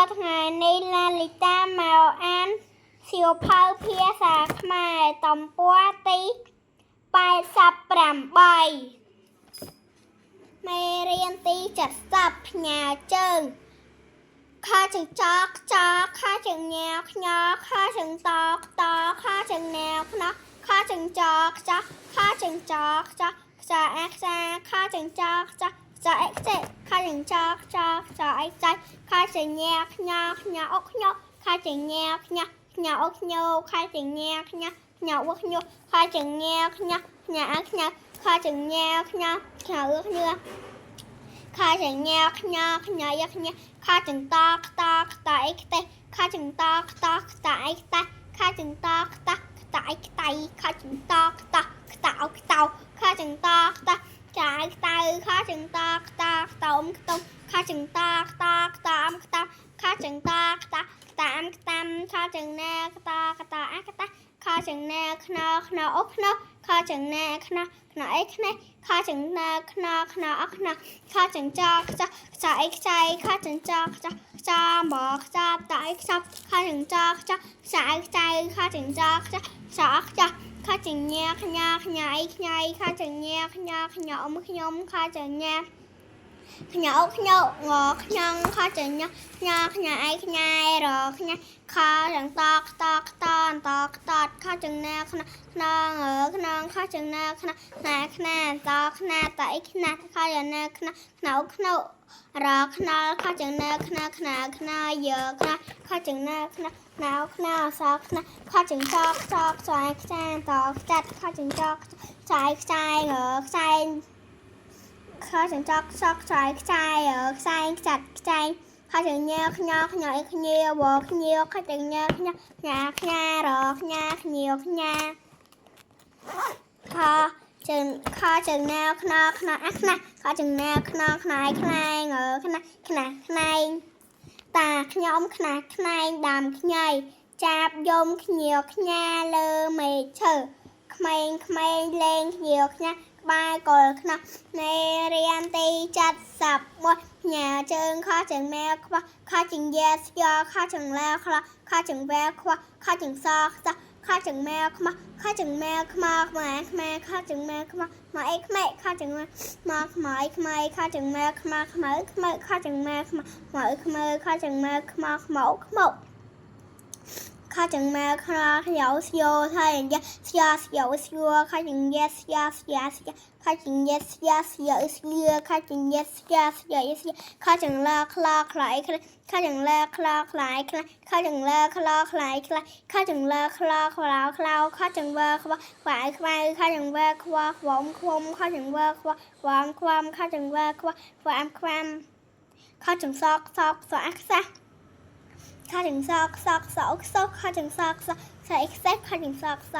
ថ្ងៃនេះឡាលីតាមកអានសៀវភៅភាសាខ្មែរទំព័រទី88មេរៀនទី70ផ្ញើជើងខជើងចកចខជើងញ៉ាខ្ញខជើងតតខជើងណែខ្នោះខជើងចកចខជើងចកចខ្សែអខ្សាខជើងចកចខ្សែអខ្សេខជើងចកចខ្សែអខ្សែខជើងញ៉ាខ្ញខ្ញអុកខ្ញខជើងញ៉ាខ្ញខ្ញអុកខ្ញខជើងញ៉ាខ្ញខ្ញអុកខ្ញខជើងញ៉ាខ្ញខ្ញអខ្ញខជើងញ៉ាខ្ញខ្ញអុកខ្ញខជើងញ៉ាខ្ញខ្ញយខ្ញខជើងតខ្តខ្តអីខ្ទេខជើងតខ្តខ្តអីខ្តេខជើងតខ្តខ្តអីខ្តៃខជើងតខ្តខ្តអុកខ្តៅខជើងតខ្តចាយខ្តៅខជើងតខ្តខ្តអមខ្តុំខជើងតខ្តខ្តអមខ្តាំខជើងតខ្តខ្តអមខ្តាំខជើងណែខ្តខ្តអខ្តាខជើងណែខ្នខ្នអុកខ្នខជើងណែខ្នខ្នអីខ្នេះខជើងណែខ្នខ្នអខ្នខជើងចខ្ចខ្ចអីខ្ចៃខជើងចខ្ចខ្ចាមកខ្ចាតអីខ្ចប់ខជើងចខ្ចខ្ចអីខ្ចៃខជើងចខ្ចខ្ចអខ្ចាខជើងញ៉ាខ្ញាខ្ញាអីខ្ញៃខជើងញ៉ាខ្ញាខ្ញអមខ្ញុំខជើងញ៉ាខ្ញអុកខ្ញងខ្ញងខជើងញ៉ាខ្ញាខ្ញាអីខ្ញែរខ្ញាខជើងតខ្តខ្តតខ្តខជើងណែខ្នខ្នងខ្នងខជើងណែខ្នណែខ្នាតខ្នាតអីខ្នាខជើងណែខ្នខ្នៅខ្នៅរខ្នល់ខជើងណែខ្នខ្នាខ្នាយើខ្នាខជើងណែខ្នណៅខ្នាសខ្នាខជើងចកចកខ្សែខ្ចាតខ្ចាត់ខជើងចកខ្សែខ្សែខ្សែខជើងចកចកខ្សែខ្សែខ្សែខ្ចាត់ខ្ចែខជើងញ៉ាខ្ញខ្ញអីខ្ញៀវខ្ញៀវខជើងញ៉ាខ្ញខ្ញាខ្ញារខ្ញាខ្ញៀវខ្ញាខជើងណែខ្នខ្នអខ្នាខជើងណែខ្នខ្នឯខ្នែងខ្នាខ្នាខ្នែងតាខ្ញុំខ្នាខ្នែងដើមខ្ញីចាប់យំខ្ញៀវខ្ញាលើមេឃឈើក្មេងលេងខ្ញៀវខ្ញាក្បែរកុលខ្នោះនៃរៀនទី71ផ្ញើជើងខជើងម៉ែខ្វះខជើងយ៉ាស្យខជើងឡាខ្លះខជើងវែខ្វះខជើងសខ្សះខជើងម៉ែខ្មោះខជើងម៉ែខ្មោះខ្មែរខជើងម៉ែខ្មោះមកអីក្មេខជើងម៉ែមកខ្មៅខ្មៅខជើងម៉ែខ្មៅខ្មៅខ្មៅខជើងម៉ែខ្មៅខ្មៅខ្មៅខជើងម៉ែខ្មៅខ្មៅខ្មៅខជើងម៉ែខ្លោខ្យោស្យោថៃយ៉ាស្យោស្យោស្យោខជើងយ៉ាស្យោស្យោស្យោខជើងយ៉ាស្យោស្យោស្យោខជើងយ៉ាស្យោស្យោស្យោខជើងឡាខ្លោខ្លាយខ្លាខជើងឡាខ្លោខ្លាយខ្លាខជើងឡាខ្លោខ្លាយខ្លាខជើងឡាខ្លោខ្លោខ្លោខជើងវ៉ាខ្វះខ្វាយខ្វៃខជើងវ៉ាខ្វះខ្វំខ្វំខជើងវ៉ាខ្វះខ្វំខ្វំខជើងវ៉ាខ្វះខ្វាំខ្វាំខជើងសក់សអខ្សះខជើងសក់សខជើងសក់ខ្សែខ្សែខជើងសក់ស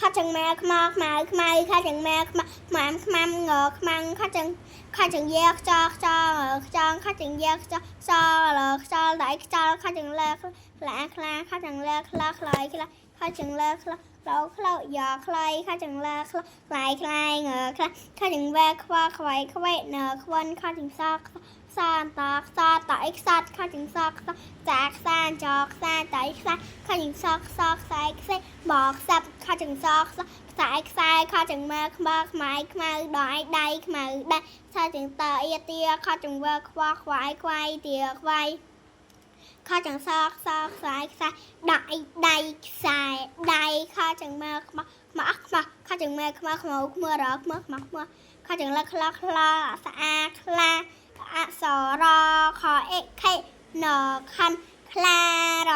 ខជើងម៉ែខ្មៅខ្មៅខជើងម៉ែខ្មាំខ្មាំងខ្មាំងខជើងយ៉ាខ្ចោខ្ចោខ្ចងខជើងយ៉ាខ្ចោខ្ចោខ្ចោដៃខ្ចោខជើងឡាខ្លាខ្លាខជើងឡាខ្លាខ្លាយខ្លាខជើងឡាខ្លាខ្លោយ៉ាខ្លាយខជើងឡាខ្លាខ្លាយខ្លាយខ្លាខជើងវ៉ាខ្វះខ្វៃខ្វេណខ្វិនខជើងសក់សានតខ្សតអីខ្សតខជើងសក់ចាខ្សានចខ្សាតអីខ្សាខជើងសក់ខ្សែខ្សែមកខ្សាប់ខជើងសក់ខ្សែខ្សែខជើងម៉ែខ្មៅខ្មៅខ្មៅដៃខ្មៅដៃខជើងតអ៊ីទាខជើងវ៉ាខ្វះខ្វាយខ្វៃទាខ្វៃខជើងសក់ខ្សែខ្សែដៃខ្សែដៃខជើងម៉ែខ្មៅខជើងម៉ែខ្មៅខ្មៅខ្មៅរខ្មៅខជើងឡាខ្លាស្អាខ្លាអសរខអេខេណខាន់ខ្លារ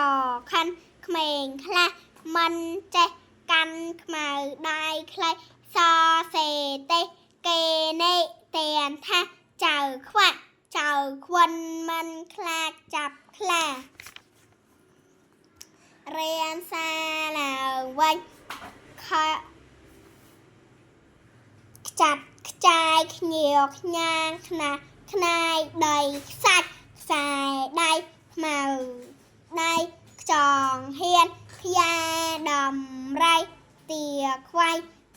ខាន់ក្មេងខ្លះមិនចេះកាន់ខ្មៅដៃខ្លៃសសេទេគេនេទៀនថាចៅខ្វាក់ចៅខ្វិនមិនខ្លាចចាប់ខ្លារៀនសារឡើងវិញខខ្ចាត់ខ្ចាយខ្ញៀវខ្ញាងខ្នាខ្នាយដីខ្សាច់ខ្សែដៃខ្មៅដៃខ្ចងហ៊ានខ្យាដំរីទាខ្វៃ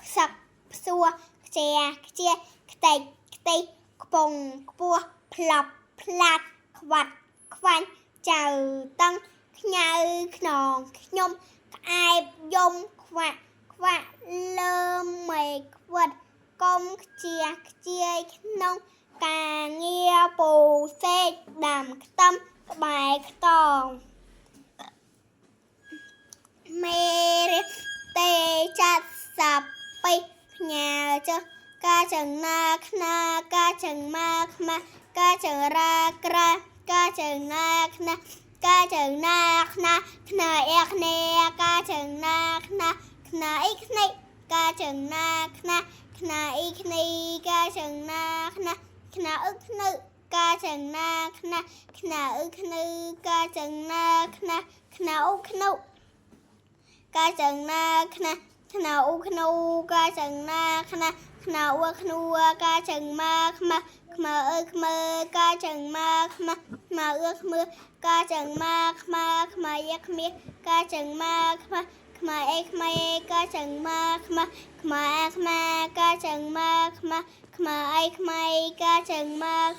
ខ្សឹកផ្សួរខ្ជាខ្ជាខ្ទេចខ្ទិខ្ពង់ខ្ពស់ផ្លប់ផ្លាត់ខ្វាត់ខ្ khoanh chào tăng nhau nòn nhôm ai dùng khoa lơ mệt vật công chia nông cà nghe bù xe đàm tâm bài tòng mê tê chặt sạp bay nhà cho ca chẳng na kna ca chẳng ma ca chẳng ra kra ca chẳng na kna ca chẳng na kna ek ne ca chẳng na kna ik ne ca chẳng na kna ik ne ca chẳng na kna ức nữ ca chẳng na kna ức nữ ca chẳng na kna úc nụ ca chẳng na kna úc nụ ca chẳng na kna úc nụ ca chẳng ma ức mơ ca chẳng ma ước mơ ca chẳng ma yak mi ca chẳng ma ek mai ca chẳng ma ek ma ca chẳng ma ek mai ca chẳng ma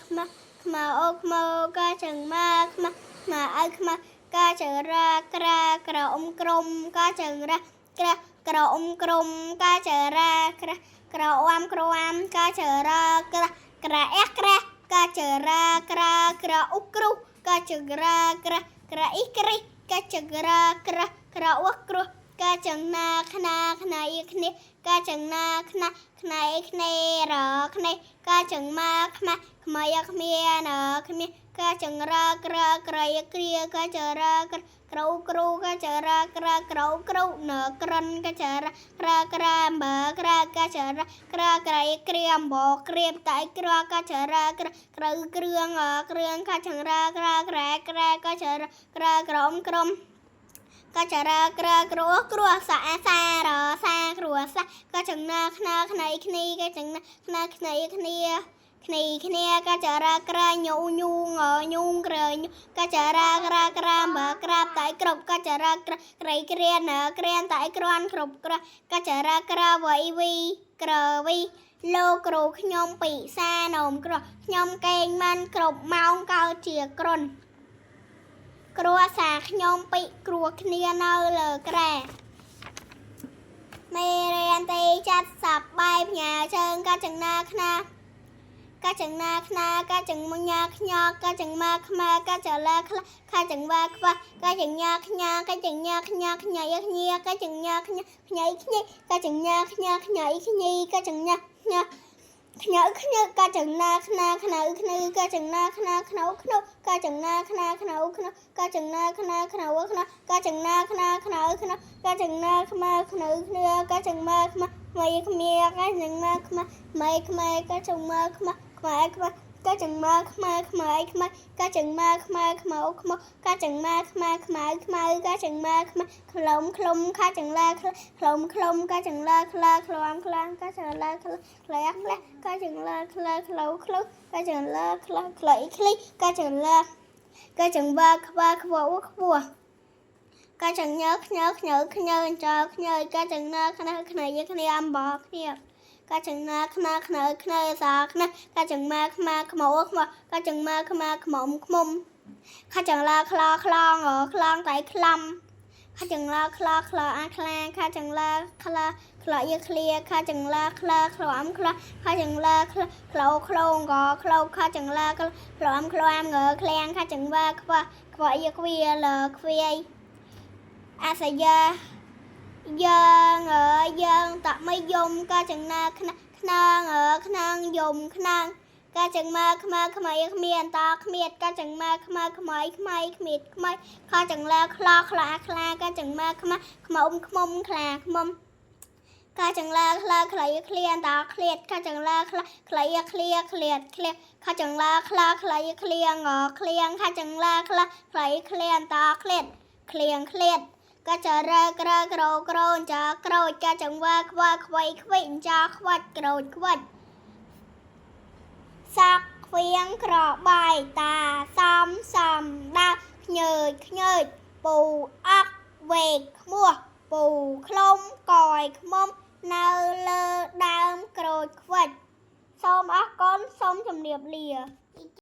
ốc mơ ca chẳng ma ek ma ca chẳng ra kra krom ca chẳng ra krom ca chẳng ra krom ca chẳng ra ek ca chẳng ra úc kru ca chẳng ra ikri ca chẳng ra úc kru ca chẳng na kna ik ne ca chẳng na kna ik ne ra kne ca chẳng ma yak mi na kme ca chẳng ra yak kria ca chẳng ra kru ca chẳng ra kru na kran ca chẳng ra ba ca chẳng ra yak kria bo kria tại kra ca chẳng ra kru krương ca chẳng ra ca chẳng ra krom ca chẳng ra kru sa kru sa ca chẳng na kna ik ni ca chẳng na kna ik ni kne ca chẳng ra nhu nhung ca chẳng ra ba tại krop ca chẳng ra kren tại kran krop ca chẳng ra vậy vi lô kru nhom bị sa nồm kru nhom keng man krop mau cao chìa kron kru sa nhom bị kru knia nơ lờ kra mê ren tê chặt sạp bay nhà chân ca chẳng na kna ca chẳng na ca chẳng mong nha nho ca chẳng ma ca chẳng la ca chẳng va ca chẳng nha ca chẳng nha yak nhia ca chẳng nha ik nhi ca chẳng nha ik nhi ca chẳng nha ca chẳng na ức nư ca chẳng na úc nụ ca chẳng na úc nụ ca chẳng na úc nụ ca chẳng na úc nụ ca chẳng na úc nụ ca chẳng ma mày mẹ ca chẳng ma mày ca chẳng ma ca chẳng ma ca chẳng ma úc mô ca chẳng ma ca chẳng ma khom ca chẳng la khom ca chẳng la khloang ca chẳng la khleak ca chẳng la khlau ca chẳng la khlei ca chẳng la ca chẳng ba khua ca chẳng nhớ cho ca chẳng na khna am bọ kia ca chẳng na khna sa khna ca chẳng ma ước mà ca chẳng ma khmom ca chẳng la khlong tại khlam ca chẳng la a khla ca chẳng la yak clear ca chẳng la khloam ca chẳng la khlo gò ca chẳng la khloam ngờ klen ca chẳng va yak quia l quia a sa dân tập mấy dùng ca chẳng na khăn dùng khăn ca chẳng ma yak miền ta miệt ca chẳng ma khmai ca chẳng la khla ca chẳng ma khmom ca chẳng la yak clear ta clear ca chẳng la yak clear ca chẳng la yak clear ngọ clear ca chẳng la clear ta clear ca chẳng ra kro cha ca chẳng va quay cha quay sắc phiên krọ bài tà xăm đa nhơi bù ác về mua bù không còi mông nơ lơ đam kroj quay xôm ác con xôm chầm điệp lìa